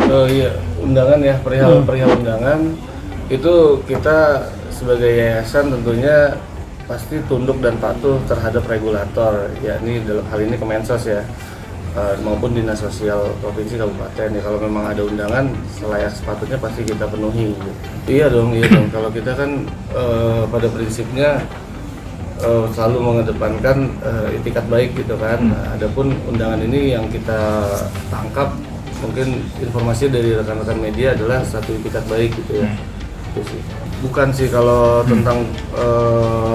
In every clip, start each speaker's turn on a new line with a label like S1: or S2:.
S1: Iya, undangan ya, perihal undangan itu kita sebagai yayasan tentunya pasti tunduk dan patuh terhadap regulator, yakni dalam hal ini Kemensos ya, maupun Dinas Sosial Provinsi Kabupaten ya. Kalau memang ada undangan selayak sepatutnya pasti kita penuhi gitu. Iya dong. Kalau kita kan pada prinsipnya selalu mengedepankan itikat baik gitu kan. Nah, adapun undangan ini yang kita tangkap mungkin informasi dari rekan-rekan media adalah satu itikat baik gitu ya. Itu sih. Bukan sih kalau tentang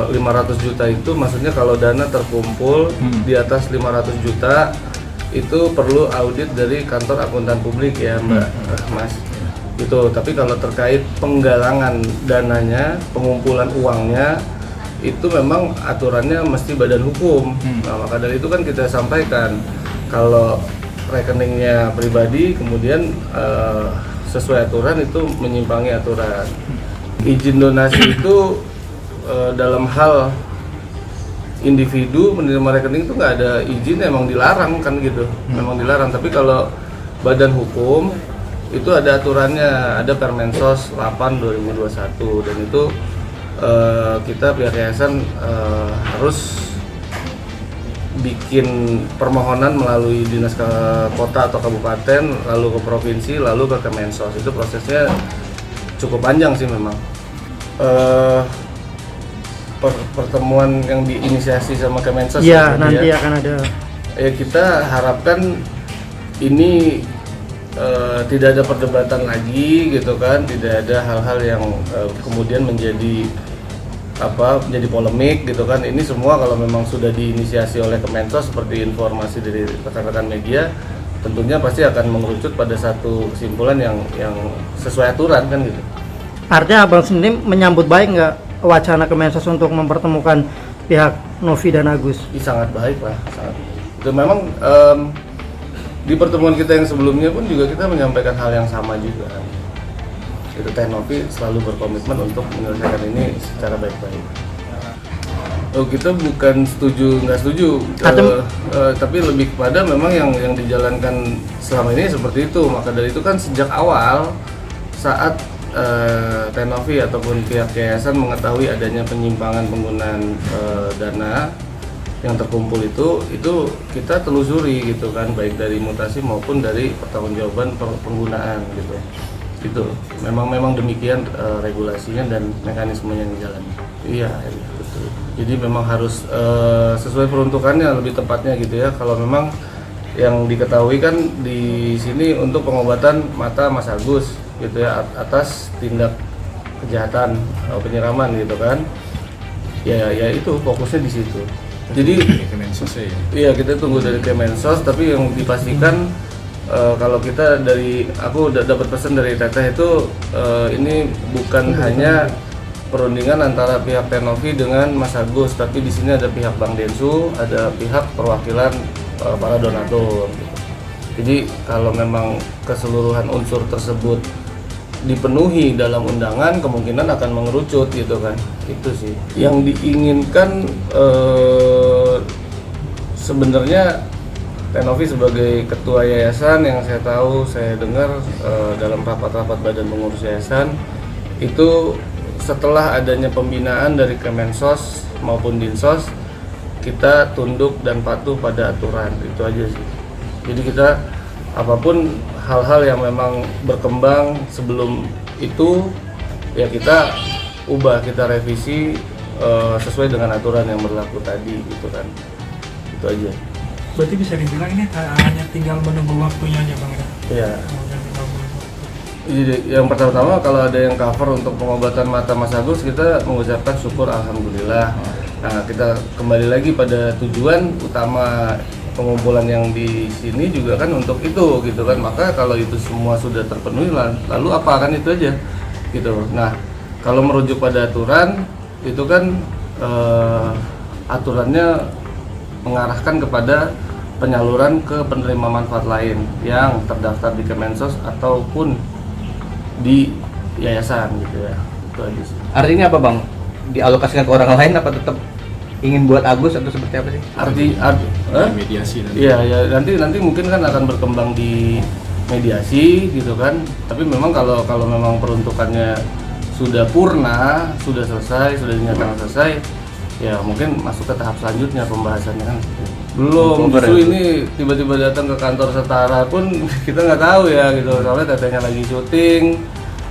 S1: 500 juta itu maksudnya kalau dana terkumpul di atas 500 juta itu perlu audit dari kantor akuntan publik ya Mbak Mas. Gitu. Tapi kalau terkait penggalangan dananya, pengumpulan uangnya itu memang aturannya mesti badan hukum. Nah, maka dari itu kan kita sampaikan kalau rekeningnya pribadi kemudian sesuai aturan itu menyimpangi aturan. Izin donasi itu dalam hal individu menerima rekening itu nggak ada izin, emang dilarang kan gitu, memang dilarang. Tapi kalau badan hukum itu ada aturannya, ada Permensos 8/2021 dan itu kita pihak yayasan harus bikin permohonan melalui dinas ke kota atau kabupaten, lalu ke provinsi, lalu ke Kemensos. Itu prosesnya cukup panjang sih memang. Pertemuan yang diinisiasi sama Kemensos
S2: ya nanti akan ada.
S1: Ya kita harapkan ini tidak ada perdebatan lagi gitu kan, tidak ada hal-hal yang kemudian menjadi polemik gitu kan. Ini semua kalau memang sudah diinisiasi oleh Kemensos seperti informasi dari rekan-rekan media, tentunya pasti akan mengerucut pada satu kesimpulan yang sesuai aturan kan gitu.
S2: Artinya Abang sendiri menyambut baik nggak wacana Kemensos untuk mempertemukan pihak Novi dan Agus?
S1: Sangat baik lah, sangat. Itu memang di pertemuan kita yang sebelumnya pun juga kita menyampaikan hal yang sama juga. Itu Teh Novi selalu berkomitmen untuk menyelesaikan ini secara baik-baik. Kita bukan nggak setuju, tapi lebih kepada memang yang dijalankan selama ini seperti itu. Maka dari itu kan sejak awal saat Teh Novi ataupun pihak yayasan mengetahui adanya penyimpangan penggunaan dana yang terkumpul itu kita telusuri gitu kan, baik dari mutasi maupun dari pertanggungjawaban penggunaan gitu. Itu memang demikian regulasinya dan mekanismenya yang dijalani. Iya betul. Jadi memang harus sesuai peruntukannya lebih tepatnya gitu ya. Kalau memang yang diketahui kan di sini untuk pengobatan mata Mas Agus gitu ya, atas tindak kejahatan penyiraman gitu kan. Ya itu fokusnya di situ. Jadi
S3: Kemensos ya.
S1: Iya, kita tunggu dari Kemensos, tapi yang dipastikan kalau kita aku udah dapat pesan dari Teteh itu ini bukan hanya perundingan antara pihak Teh Novi dengan Mas Agus, tapi di sini ada pihak Bank Densu, ada pihak perwakilan para donatur. Jadi kalau memang keseluruhan unsur tersebut dipenuhi dalam undangan, kemungkinan akan mengerucut gitu kan. Itu sih yang diinginkan. Sebenarnya Teh Novi sebagai ketua yayasan yang saya dengar dalam rapat-rapat badan pengurus yayasan itu setelah adanya pembinaan dari Kemensos maupun Dinsos, kita tunduk dan patuh pada aturan. Itu aja sih. Jadi kita apapun hal-hal yang memang berkembang sebelum itu ya kita ubah, kita revisi sesuai dengan aturan yang berlaku tadi gitu kan. Itu aja.
S4: Berarti bisa dibilang ini hanya tinggal menunggu waktunya aja Bang ya?
S1: Iya. Jadi yang pertama kalau ada yang cover untuk pengobatan mata Mas Agus, kita mengucapkan syukur alhamdulillah. Nah, kita kembali lagi pada tujuan utama pengumpulan yang di sini juga kan untuk itu gitu kan. Maka kalau itu semua sudah terpenuhi, lalu apa kan itu aja gitu. Nah, kalau merujuk pada aturan itu kan aturannya mengarahkan kepada penyaluran ke penerima manfaat lain yang terdaftar di Kemensos ataupun di yayasan gitu ya. Itu aja sih.
S5: Artinya apa Bang? Dialokasikan ke orang lain apa tetap ingin buat Agus atau seperti apa sih?
S3: Mediasi nanti.
S1: Iya, ya nanti mungkin kan akan berkembang di mediasi gitu kan. Tapi memang kalau memang peruntukannya sudah purna, sudah selesai, sudah dinyatakan selesai, ya mungkin masuk ke tahap selanjutnya pembahasannya kan. Belum, justru ini tiba-tiba datang ke kantor Setara pun kita nggak tahu ya gitu, soalnya tetehnya lagi syuting.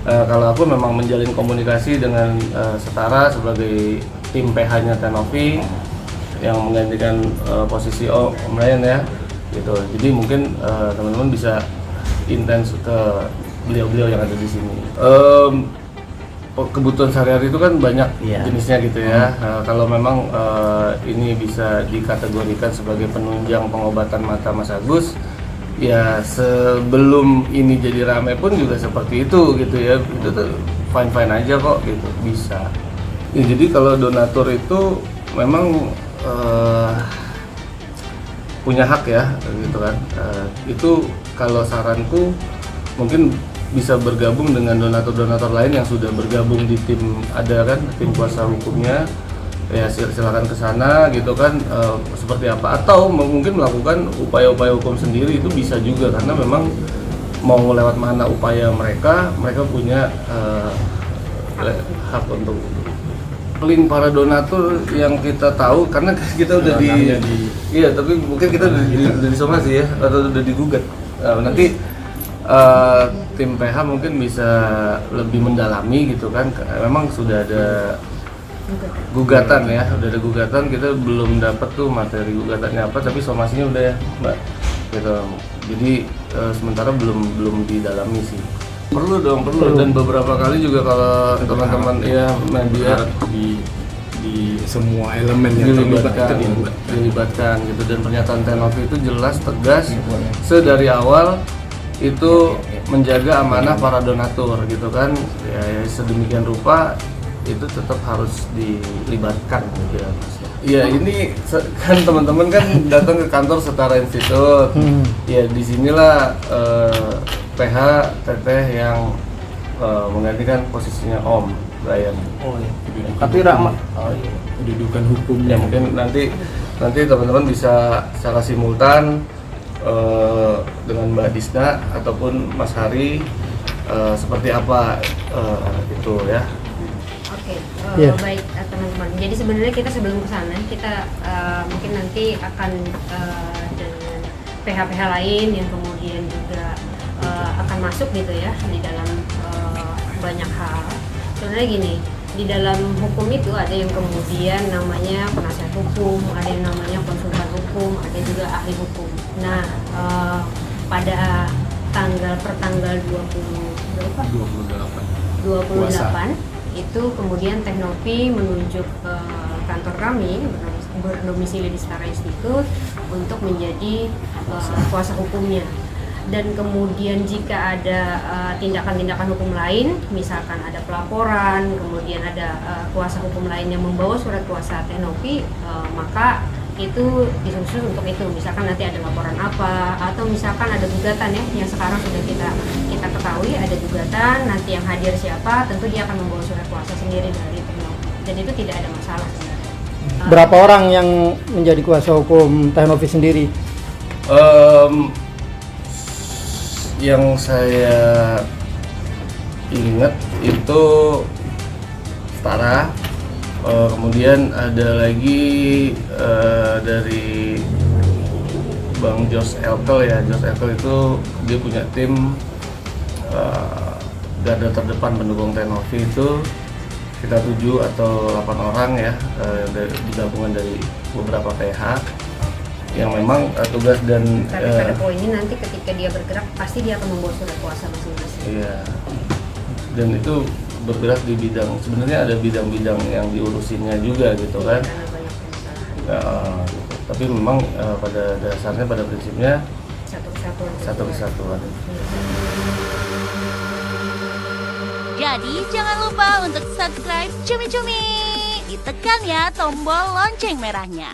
S1: Kalau aku memang menjalin komunikasi dengan Setara sebagai tim PH-nya Tenovi yang menggantikan posisi Om Ryan ya gitu. Jadi mungkin teman-teman bisa intens ke beliau-beliau yang ada di sini. Kebutuhan sehari-hari itu kan banyak jenisnya gitu ya. Kalau memang ini bisa dikategorikan sebagai penunjang pengobatan mata Mas Agus, ya sebelum ini jadi rame pun juga seperti itu gitu ya. Itu tuh fine-fine aja kok gitu, bisa. Ya, jadi kalau donatur itu memang punya hak ya gitu kan. Itu kalau saranku mungkin bisa bergabung dengan donatur-donatur lain yang sudah bergabung di tim, ada kan tim kuasa hukumnya, ya silakan ke sana gitu kan, seperti apa, atau mungkin melakukan upaya-upaya hukum sendiri itu bisa juga, karena memang mau lewat mana upaya mereka punya hak untuk link para donatur yang kita tahu, karena kita udah iya, tapi mungkin kita udah disomasi ya, atau udah digugat. Nanti tim PH mungkin bisa lebih mendalami gitu kan, memang sudah ada gugatan ya, udah ada gugatan, kita belum dapat tuh materi gugatannya apa, tapi somasinya udah ya Mbak gitu. Jadi sementara belum didalami sih. Perlu, dan beberapa kali juga kalau teman-teman ya media
S3: di semua elemen yang
S1: dilibatkan gitu, dan pernyataan Tenovi itu jelas tegas sedari awal itu menjaga amanah para donatur gitu kan, ya sedemikian rupa itu tetap harus dilibatkan gitu ya Mas. Ya ini kan teman-teman kan datang ke kantor Setara Institute, ya disinilah PH Teteh yang menggantikan posisinya Om Ryan.
S5: Oh iya. Tapi Rahmat. Oh iya.
S3: Kedudukan hukum.
S1: Ya mungkin nanti teman-teman bisa secara simultan dengan Mbak Disna ataupun Mas Hari seperti apa itu ya.
S6: Oke,
S2: Yeah.
S6: baik teman-teman. Jadi sebenarnya kita sebelum kesana kita mungkin nanti akan dengan PH-PH lain yang kemudian juga akan masuk gitu ya di dalam banyak hal. Sebenarnya gini, di dalam hukum itu ada yang kemudian namanya penasihat hukum, ada yang namanya konsultan hukum, ada juga ahli hukum. Nah, pada pertanggal 28 itu kemudian Tenovi menunjuk ke kantor kami berdomisili di Setara Institute untuk menjadi kuasa hukumnya. Dan kemudian jika ada tindakan-tindakan hukum lain, misalkan ada pelaporan, kemudian ada kuasa hukum lain yang membawa surat kuasa Tenovi, maka itu disusun untuk itu. Misalkan nanti ada laporan apa, atau misalkan ada gugatan ya, yang sekarang sudah kita ketahui ada gugatan, nanti yang hadir siapa, tentu dia akan membawa surat kuasa sendiri dari Tenovi, dan itu tidak ada masalah sebenarnya.
S2: Berapa orang yang menjadi kuasa hukum Tenovi sendiri?
S1: Yang saya ingat itu Setara, kemudian ada lagi dari Bang Jos Elkel ya. Jos Elkel itu dia punya tim garda terdepan pendukung Tenovi, itu kita 7 atau 8 orang ya, digabungan dari beberapa PH yang memang tugas dan
S6: tapi pada poin ini nanti ketika dia bergerak pasti dia akan membawa surat kuasa masing-masing.
S1: Iya. Dan itu bergerak di bidang, sebenarnya ada bidang-bidang yang diurusinnya juga gitu kan.
S6: Karena banyak masalah.
S1: Gitu. Tapi memang pada dasarnya, pada prinsipnya satu kesatuan.
S7: Jadi jangan lupa untuk subscribe Cumi Cumi. Ditekan ya tombol lonceng merahnya.